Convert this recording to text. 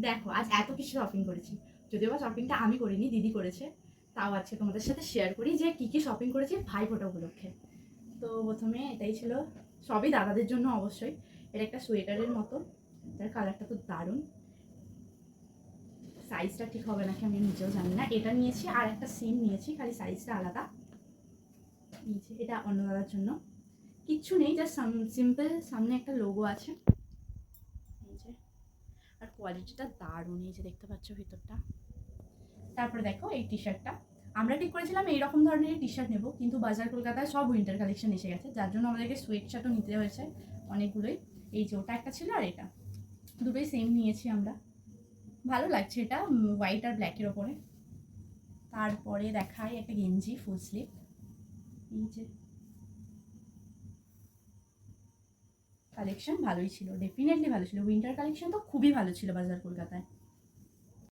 দেখো আজ এত কিছু শপিং করেছি, যদিও বা শপিংটা আমি করিনি, দিদি করেছে। তাও আজকে তোমাদের সাথে শেয়ার করি যে কি কি শপিং করেছি ভাইফোঁটা উপলক্ষে। তো প্রথমে এটাই ছিল, সবই দাদাদের জন্য অবশ্যই। এটা একটা সোয়েটারের মতো, তার কালারটা তো দারুণ। সাইজটা ঠিক হবে নাকি আমি নিজেও জানি না। এটা নিয়েছি, আর একটা সেম নিয়েছি, খালি সাইজটা আলাদা নিয়েছি। এটা অন্য দাদার জন্য। কিচ্ছু নেই, জাস্ট সিম্পল, সামনে একটা লোগো আছে। এই যে, আর কোয়ালিটিটা দারুণ, এই যে দেখতে পাচ্ছ ভিতরটা। তারপরে দেখো এই টি শার্টটা, আমরা ঠিক করেছিলাম এইরকম ধরনের টি শার্ট নেবো, কিন্তু বাজার কলকাতায় সব উইন্টার কালেকশন এসে গেছে, যার জন্য আমাদেরকে সোয়েট শার্টও নিতে হয়েছে অনেকগুলোই। এই যে ওটা একটা ছিল, আর এটা দুটোই সেম নিয়েছি আমরা। ভালো লাগছে এটা, হোয়াইট আর ব্ল্যাকের ওপরে। তারপরে দেখাই একটা গেঞ্জি ফুল স্লিভ। এই যে কালেকশন ভালোই ছিল, ডেফিনেটলি ভালো ছিল। উইন্টার কালেকশন তো খুবই ভালো ছিল বাজার কলকাতায়।